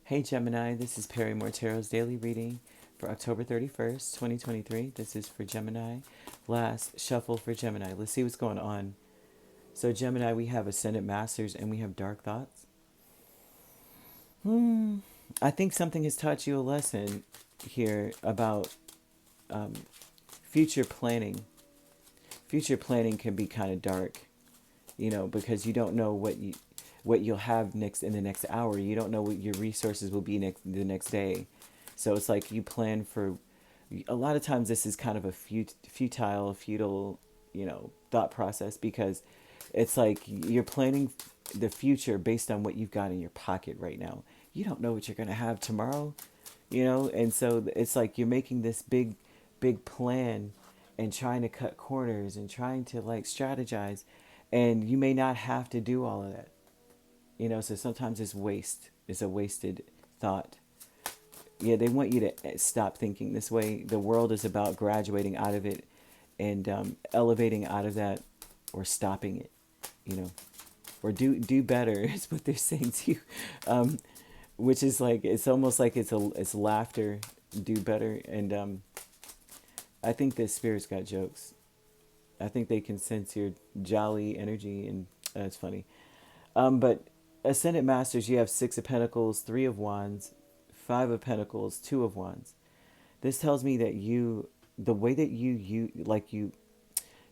Hey Gemini, this is Perrymore Tarot's daily reading for October 31st, 2023. This is for Gemini. Last shuffle for Gemini. Let's see what's going on. So, Gemini, we have Ascendant Masters and we have Dark Thoughts. I think something has taught you a lesson here about future planning. Future planning can be kind of dark, because you don't know what you'll have next in the next hour. You don't know what your resources will be the next day. So it's like you plan for. A lot of times, this is kind of a futile, thought process because it's like you're planning the future based on what you've got in your pocket right now. You don't know what you're gonna have tomorrow, and so it's like you're making this big plan and trying to cut corners and trying to like strategize, and you may not have to do all of that. So sometimes it's a wasted thought. Yeah, they want you to stop thinking this way. The world is about graduating out of it and elevating out of that, or stopping it, you know or do better is what they're saying to you. Which is like, it's almost like it's laughter. Do better. And I think the spirits got jokes. I think they can sense your jolly energy, and it's funny. But Ascendant Masters, you have Six of Pentacles, Three of Wands, Five of Pentacles, Two of Wands. This tells me that the way that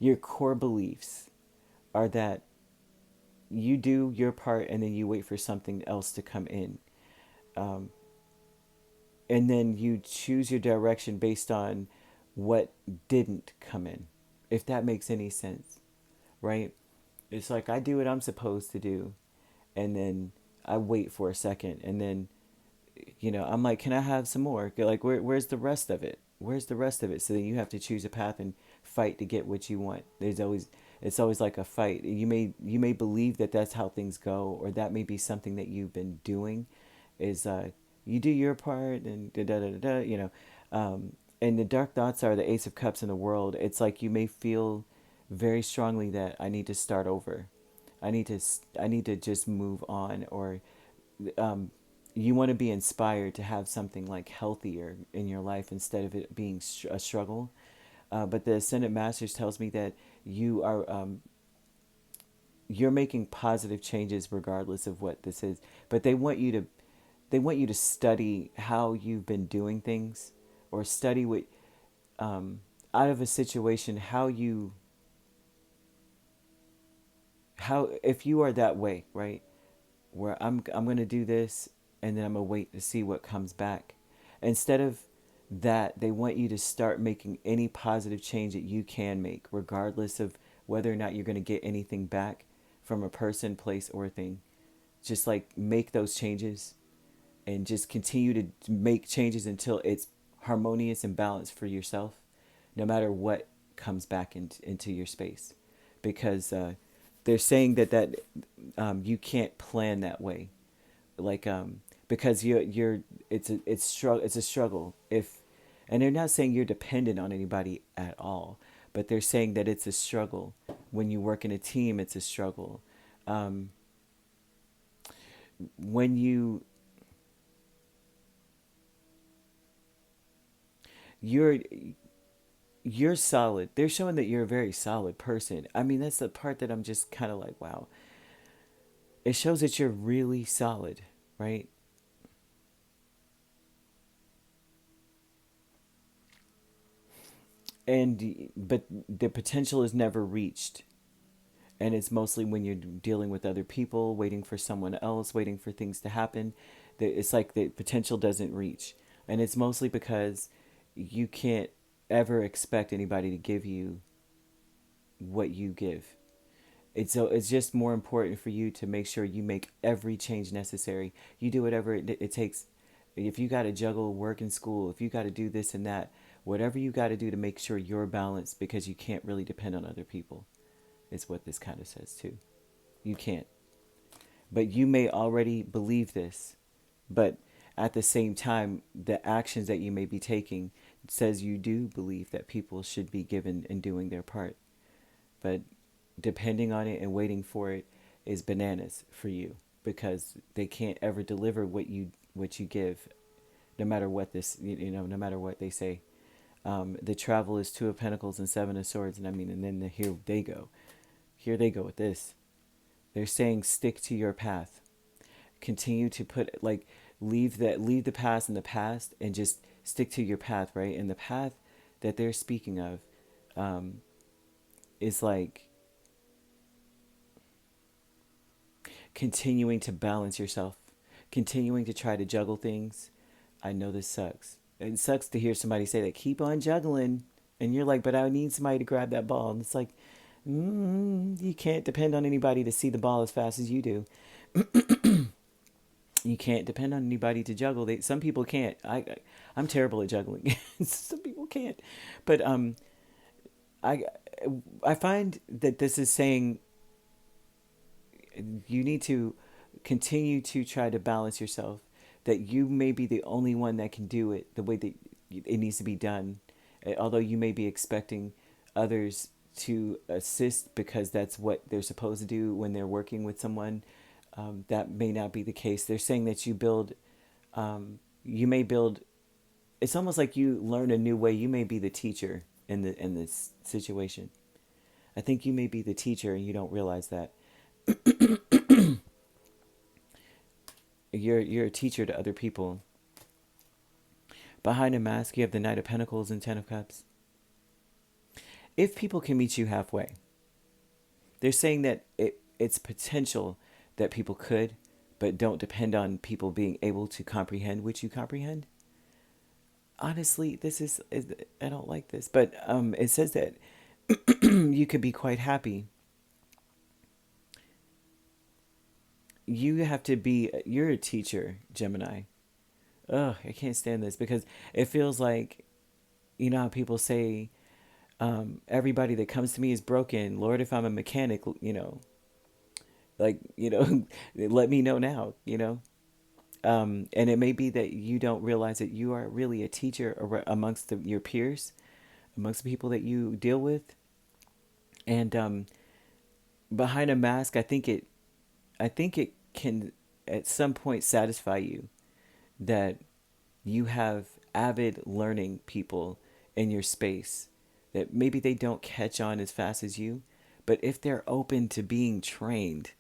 your core beliefs are that you do your part and then you wait for something else to come in. And then you choose your direction based on what didn't come in, if that makes any sense, right? It's like I do what I'm supposed to do, and then I wait for a second, and then I'm like, can I have some more? Like, where's the rest of it? Where's the rest of it? So then you have to choose a path and fight to get what you want. It's always like a fight. You may believe that that's how things go, or that may be something that you've been doing, is you do your part and da da da da. And the dark thoughts are the Ace of Cups in the world. It's like you may feel very strongly that I need to start over. I need to just move on, or um, you want to be inspired to have something like healthier in your life instead of it being a struggle. But the Ascendant Masters tells me that you're making positive changes regardless of what this is. But they want you to study how you've been doing things, or study what out of a situation, how if you are that way, right? Where I'm going to do this, and then I'm going to wait to see what comes back. Instead of that, they want you to start making any positive change that you can make, regardless of whether or not you're going to get anything back from a person, place, or thing. Just like make those changes, and just continue to make changes until it's harmonious and balanced for yourself, no matter what comes back into your space. Because they're saying that you can't plan that way, like because it's a struggle. And they're not saying you're dependent on anybody at all, but they're saying that it's a struggle. When you work in a team, it's a struggle. When you're you're solid. They're showing that you're a very solid person. I mean, that's the part that I'm just kind of like, wow. It shows that you're really solid, right? But the potential is never reached. And it's mostly when you're dealing with other people, waiting for someone else, waiting for things to happen, that it's like the potential doesn't reach. And it's mostly because you can't ever expect anybody to give you what you give. It's just more important for you to make sure you make every change necessary. You do whatever it takes. If you got to juggle work and school, if you got to do this and that, whatever you got to do to make sure you're balanced, because you can't really depend on other people, is what this kind of says too. You can't. But you may already believe this, but at the same time, the actions that you may be taking says you do believe that people should be given and doing their part. But depending on it and waiting for it is bananas for you, because they can't ever deliver what you give, no matter what this, no matter what they say. The travel is Two of Pentacles and Seven of Swords, and I mean, and then here they go. Here they go with this. They're saying stick to your path. Continue to put, like, leave the past in the past and just stick to your path, right? And the path that they're speaking of is like continuing to balance yourself, continuing to try to juggle things. I know this sucks. It sucks to hear somebody say that, keep on juggling. And you're like, but I need somebody to grab that ball. And it's like, you can't depend on anybody to see the ball as fast as you do. You can't depend on anybody to juggle. Some people can't. I'm terrible at juggling. Some people can't. But I find that this is saying you need to continue to try to balance yourself. That you may be the only one that can do it the way that it needs to be done. Although you may be expecting others to assist because that's what they're supposed to do when they're working with someone. That may not be the case. They're saying that you may build. It's almost like you learn a new way. You may be the teacher in this situation. I think you may be the teacher and you don't realize that. You're a teacher to other people. Behind a mask, you have the Knight of Pentacles and Ten of Cups. If people can meet you halfway, they're saying that it's potential that people could, but don't depend on people being able to comprehend what you comprehend. Honestly, I don't like this, but it says that you could be quite happy. You're a teacher, Gemini. Ugh, I can't stand this because it feels like, how people say, everybody that comes to me is broken. Lord, if I'm a mechanic, let me know now, and it may be that you don't realize that you are really a teacher amongst your peers, amongst the people that you deal with. And behind a mask, I think it can at some point satisfy you that you have avid learning people in your space that maybe they don't catch on as fast as you, but if they're open to being trained,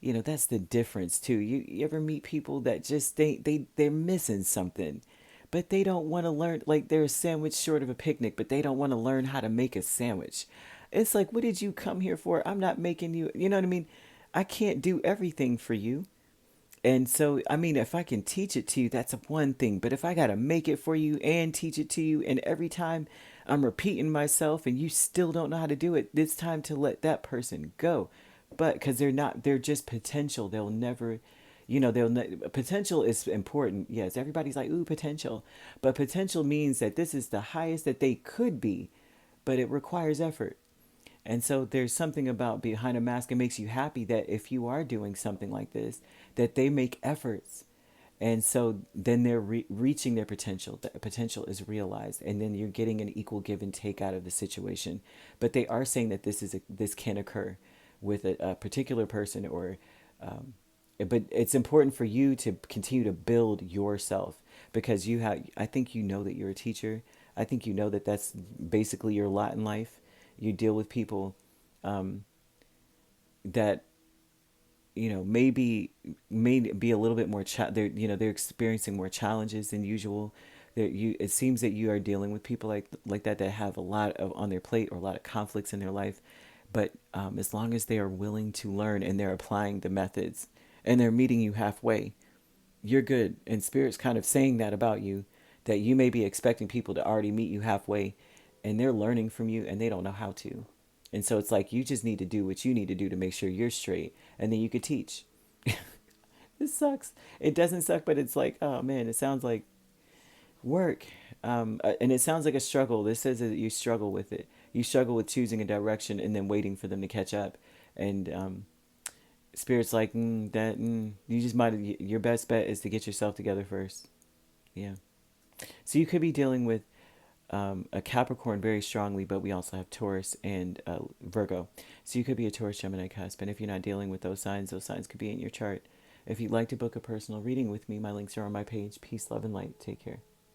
that's the difference too. You ever meet people that just they're missing something, but they don't want to learn, like they're a sandwich short of a picnic, but they don't want to learn how to make a sandwich. It's like, what did you come here for? I'm not making you, you know what I mean? I can't do everything for you. And so, I mean, if I can teach it to you, that's one thing. But if I got to make it for you and teach it to you, and every time I'm repeating myself and you still don't know how to do it, it's time to let that person go. But because they're just potential. They'll never, potential is important. Yes, everybody's like, ooh, potential. But potential means that this is the highest that they could be, but it requires effort. And so there's something about behind a mask that makes you happy that if you are doing something like this, that they make efforts. And so then they're reaching their potential. The potential is realized. And then you're getting an equal give and take out of the situation. But they are saying that this can occur with a particular person but it's important for you to continue to build yourself because I think that you're a teacher. I think that that's basically your lot in life. You deal with people that may be a little bit more they're experiencing more challenges than usual. It seems that you are dealing with people like that have a lot on their plate or a lot of conflicts in their life. But as long as they are willing to learn and they're applying the methods and they're meeting you halfway, you're good. And Spirit's kind of saying that about you, that you may be expecting people to already meet you halfway and they're learning from you and they don't know how to. And so it's like you just need to do what you need to do to make sure you're straight, and then you could teach. This sucks. It doesn't suck, but it's like, oh man, it sounds like work. And it sounds like a struggle. This says that you struggle with it. You struggle with choosing a direction and then waiting for them to catch up. And Spirit's like, you just your best bet is to get yourself together first. Yeah. So you could be dealing with a Capricorn very strongly, but we also have Taurus and Virgo. So you could be a Taurus, Gemini cusp. And if you're not dealing with those signs could be in your chart. If you'd like to book a personal reading with me, my links are on my page. Peace, love, and light. Take care.